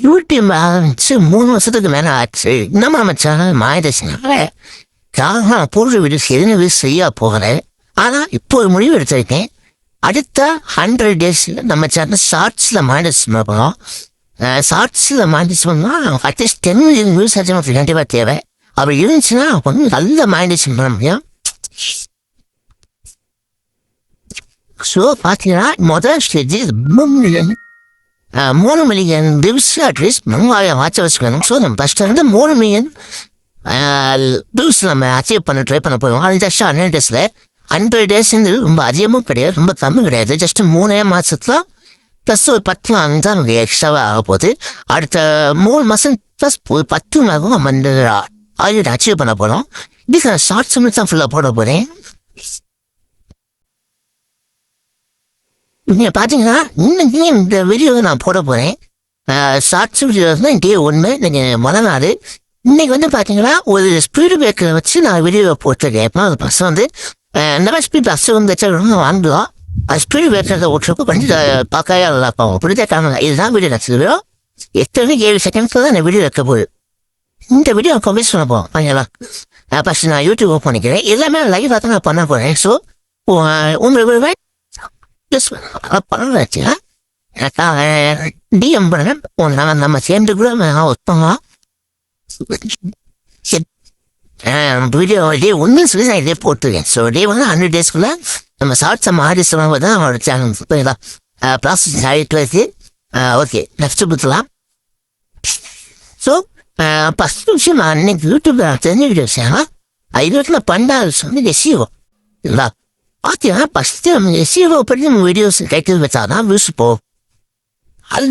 YouTube ஆரம்பிச்சு 3 வருஷத்துக்கு மேல ஆச்சு. என்னம்மா மச்சான் மாறிடுச்சுனால போடுற வீடியோஸ் எதுவுமே செய்ய போகிறேன். ஆனா இப்போ ஒரு முடிவு எடுத்திருக்கேன். அடுத்த 100 டேஸ்ல நம்ம சேனல் ஷார்ட்ஸ்ல மானிடைஸ் பண்ண போறோம். ஷார்ட்ஸ்ல மானிடைஸ் பண்ணா அட்லீஸ்ட் 10 மில்லியன் வியூஸ் ஆச்சு கண்டிப்பா தேவை. அப்படி இருந்துச்சுன்னா கொஞ்சம் நல்ல மானிடைசேஷன் பண்ண முடியும். ஸோ பார்த்தீங்கன்னா முதல் stage 3 million views at least 3000 watch வச்சுக்கணும். ஸோ நம்ம ஃபஸ்ட்டு வந்து 3 மில்லியன் வியூஸ் நம்ம அச்சீவ் பண்ண ட்ரை பண்ண போகிறோம். அது ஜஸ்ட் 100 டேஸில் 100 டேஸ்ன்றது ரொம்ப அதிகமும் கிடையாது, ரொம்ப கம்மி கிடையாது. ஜஸ்ட் 3 மாதத்துல ப்ளஸ் ஒரு 10 நாள் தான் நமக்கு எக்ஸ்ட்ராவாக ஆக போகுது. அடுத்த 3 மாதம் ப்ளஸ் ஒரு 10 நாளும் நம்ம இந்த ஆல்ரெடி அச்சீவ் பண்ண போகிறோம். இதுக்கு நான் ஷார்ட்ஸ் தான் ஃபுல்லாக போட போகிறேன். நீங்கள் பார்த்தீங்கன்னா இன்னைக்கு இந்த வீடியோவை நான் போட போகிறேன். ஷார்ட்ஸ் வீடியோஸ் தான் டே 1 நீங்கள் முதல் நாள். இன்னைக்கு வந்து பார்த்தீங்கன்னா ஒரு ஸ்பீடு பிரேக்கரை வச்சு நான் வீடியோவை போட்டிருக்கேன். எப்போ அது பஸ் வந்து இந்த மாதிரி ஸ்பீட் பஸ் வந்து வச்சா வாங்கலாம். அது ஸ்பீடு பிரேக்கரை ஓட்டுறப்போ கொஞ்சம் பார்க்கவே நல்லா இருக்கும். அப்படிதான் காரணம். இதுதான் வீடியோ நச்சுருவோ 7 செகண்ட்ஸில் தான் இந்த வீடியோ வைக்க போகுது. இந்த வீடியோ கமெண்ட்ஸ் பண்ண போகிறோம். ஓகேங்களா? ஃபஸ்ட்டு நான் யூடியூப் ஓப்பன் பண்ணிக்கிறேன். எல்லாமே லைவாக தான் நான் பண்ண போகிறேன். ஸோ உங்களுக்கு பண்ணாச்சு டிஎம் பண்ண நம்ம சேர்ந்து கூட ஒர்க் பண்ணலாம். வீடியோ டே 1 சொல்லி நான் இதே போட்டுருக்கேன். ஸோ டே வந்து 100 டேஸ்க்குள்ள நம்ம ஷார்ட்ஸை மாறி சொன்னது தான் அவனோட சேனல். ஓகேங்களா? ப்ராசஸ் ஆகிட்டு இருக்கு. ஓகே நெக்ஸ்ட்டு கொடுத்துலாம். ஸோ ஃபஸ்ட் விஷயம் நான் அன்னைக்கு யூடியூப்ல தெரிஞ்ச வீடியோஸ் இதுவரைக்கும் நான் பண்ணாத சொன்ன எஸ்இஓ இல்லைங்களா? பார்த்தீங்கன்னா ஃபஸ்ட்டு நம்ம எஸ்இஓ பற்றி நம்ம வீடியோஸ் கைட்டு வச்சாதான் வியூஸ் போகும். அது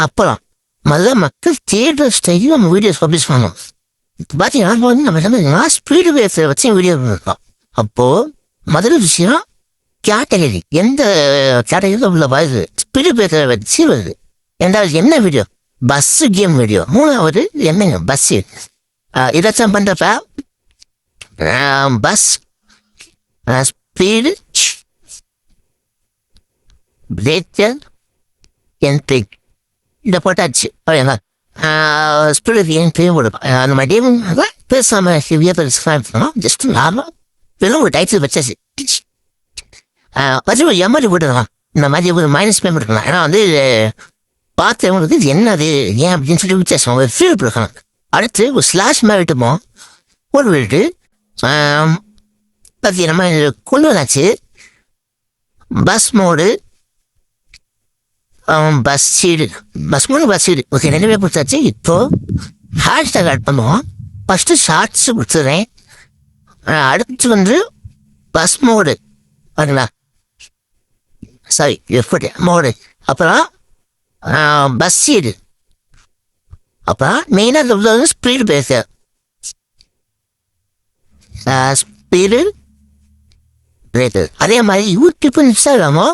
அப்புறம் முதல்ல மக்கள் தேடுற ஸ்டைலில் நம்ம வீடியோஸ் பப்ளிஷ் பண்ணணும். இப்போ பார்த்தீங்கன்னா வந்து நம்ம ஸ்பீடு பிரேக்கரை வச்சு வீடியோ பண்ணிருக்கோம். அப்போது முதல் விஷயம் கேட்டகரி எந்த கேட்டகரியில் உள்ள வருது ஸ்பீடு பிரேக்கரை வச்சு வருது. ரெண்டாவது என்ன வீடியோ? Bus game video. 3வது என்னங்க பஸ்ஸு இதாச்சும் பண்ணுறப்ப பஸ் ஸ்பீடு பிரேக்கர் என்ட்ரி இதை போட்டாச்சு. ஓகேங்களா? ஸ்பீடு என்ட்ரி போடுப்போம். அந்த மாதிரி பேசாமல் பண்ணோம். ஜஸ்ட் நார்மலாக வெறும் ஒரு டைட்டில் வச்சாச்சு. வச்சு ஒரு எம்ஆர்டி போட்டுருக்கலாம். இந்த மாதிரி ஒரு மைனஸ் பேமெண்ட் இருக்கலாம். ஏன்னா வந்து பார்த்தவங்களுக்கு இது என்னது ஏன் அப்படின்னு சொல்லி வித்தியாசம் ஒரு ஃபீல் கொடுக்கலாம். அடுத்து ஒரு ஸ்லாஷ் மாதிரி விட்டுப்போம். ஒரு விட்டு பற்றி நம்ம கொண்டு வந்தாச்சு. Bus mode bus seed okay 2 பேர் கொடுத்தாச்சு. இப்போ ஹேஷ்டாக் ஆட் பண்ணுவோம். ஃபஸ்ட்டு ஷார்ட்ஸ் கொடுத்துட்றேன். அடுத்து வந்து பஸ் மோடு ஓகேங்களா? சாரி எப்படி மோடு. அப்புறம் பஸ் சீடு. அப்புறம் மெயினாக ஸ்பீடு பிரேக்கர் ஸ்பீடு பிரேக்கர். அதே மாதிரி யூடியூப் இன்ஸ்டாகிராமோ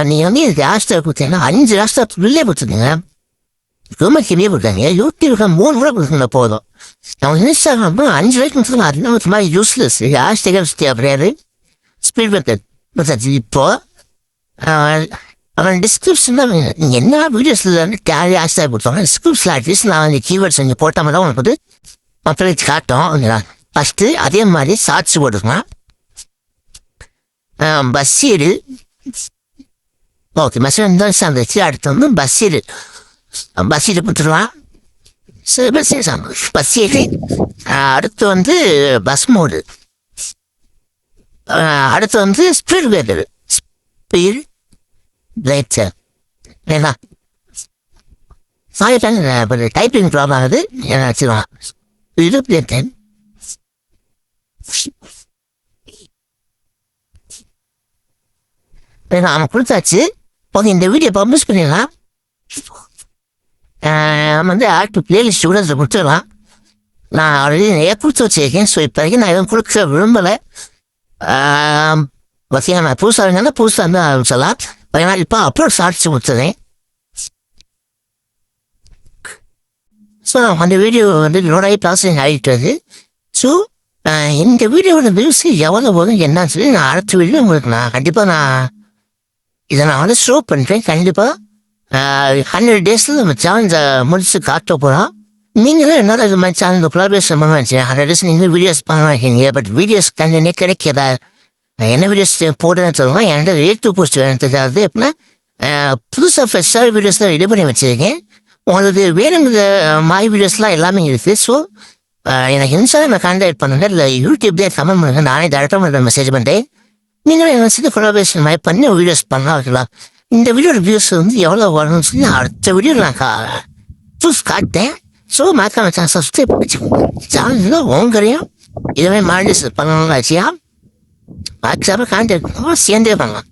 நீங்கள் வந்து இதுக்கு ஹேஷ்டாக் கொடுத்தீங்கன்னா 5 ஹேஷ்டாக் உள்ளே கொடுத்துருங்க. ரொம்ப கம்மியாக கொடுத்தாங்க. யூடியூப்ல 3 முறை கொடுத்துருந்தா போதும். நம்ம இன்ஸ்டாகிராம் 5 வரைக்கும் கொடுத்துருங்க. அதுதான் ஒரு மாதிரி யூஸ்லெஸ். ஹேஷ்டாக் அப்படியாது ஸ்பீட் பிரேக்கர் கொடுத்தாச்சு. இப்போ அவன் டிஸ்கிரிப்ஷனில் நீங்கள் என்ன வீடியோஸில் வந்து டேலி ஹேஷ்டாக் கொடுத்தாங்க டிஸ்கிரிப்ஷனில் அட்லீஸ்ட் நான் வந்து கீவேர்ட்ஸ் இங்கே போட்டால் தான் உனக்கு வந்து மக்களுக்கு காட்டும். ஓகேங்களா? ஃபஸ்ட்டு அதே மாதிரி ஷார்ட்ஸ் போட்டுக்கலாம். பஸ் சீடு ஓகே மசன் தான் சாந்துச்சு. அடுத்து வந்து பஸ் சீடு கொடுத்துருவான். Bus seed. அடுத்து வந்து பஸ் மோடு. அடுத்து வந்து ஸ்பீடு பிரேக்கர் ஸ்பீடு பிரேக்கர். ஏன்னா சாரி டைப்பிங் ப்ராப்ளம் ஆகுது. வச்சுருவான் ஸ்பீடு பிரேக்கர் அவன் கொடுத்தாச்சு. ஓகே இந்த வீடியோ பப்ளிஷ் பண்ணிடலாம். நம்ம வந்து ஆக்ட் பிளேலிஸ்ட் கூட அதில் கொடுத்துடலாம். நான் ஆல்ரெடி நிறைய கொடுத்து வச்சுருக்கேன். ஸோ இப்போ வரைக்கும் நான் எதுவும் கொடுக்க விரும்பலை. ஓகே நான் புதுசாக இருந்தாலும் புதுசாக வந்து ஆரம்பிச்சிடலாம். ஏன்னா இப்போ அப்லோட் ஷார்ட்ஸ் கொடுத்துறேன். ஸோ அந்த வீடியோ வந்து லோடாகி ப்ராசஸிங் ஆகிட்டு. ஸோ இந்த வீடியோட வியூஸ் எவ்வளோ போதும் என்னன்னு சொல்லி நான் அடுத்த வீடியோ உங்களுக்கு நான் கண்டிப்பாக இதை நான் வந்து ஷோ பண்ணுறேன். கண்டிப்பாக 100 டேஸில் நம்ம சேலஞ்சை முடிச்சு காட்ட போகிறோம். நீங்களும் என்னோட இது மாதிரி சேனல் கொலாபரேஷன் பண்ண வச்சுருக்கேன். 100 டேஸ் நீங்களும் வீடியோஸ் பண்ண வைக்கிறீங்க. பட் வீடியோஸ் கண்டினியூ கிடைக்கிறதா என்ன வீடியோஸ் போடுறேன்னு சொல்லுவேன். என்கிட்ட ரேட் போஸ்ட் வேணும் தெரியாது. எப்படின்னா புதுசாக ஃப்ரெஷ்ஷாக வீடியோஸ்லாம் ரெடி பண்ணி வச்சுருக்கேன். உங்களுக்கு வேணுங்கிற மாதிரி வீடியோஸ்லாம் எல்லாமே இருக்குது. ஸோ எனக்கு இன்ஸ்டாகிராம் கான்டாக்ட் பண்ணுங்க, இல்லை யூடியூப்லேயே கமெண்ட் பண்ணுங்கள். நானே டேரெக்டாக மெசேஜ் பண்ணுறேன். நீங்களும் என்ன சேர்த்து கொலாபரேஷன் மாதிரி பண்ணி வீடியோஸ் பண்ணலாம் வைக்கலாம். இந்த வீடியோட வியூஸ் வந்து எவ்வளோ வரணும்னு சொல்லி அடுத்த வீடியோவில் நான் காட்டேன். ஸோ மறக்காம சேனல் சப்ஸ்கிரைப் வச்சுக்கோங்க. சேனல் உங்களையும் இதுவே மாடிஸ் பண்ணணும்னு ஆச்சியா வாட்ஸ்அப்பில் கான்டாக்ட் சேர்ந்தே பண்ணலாம்.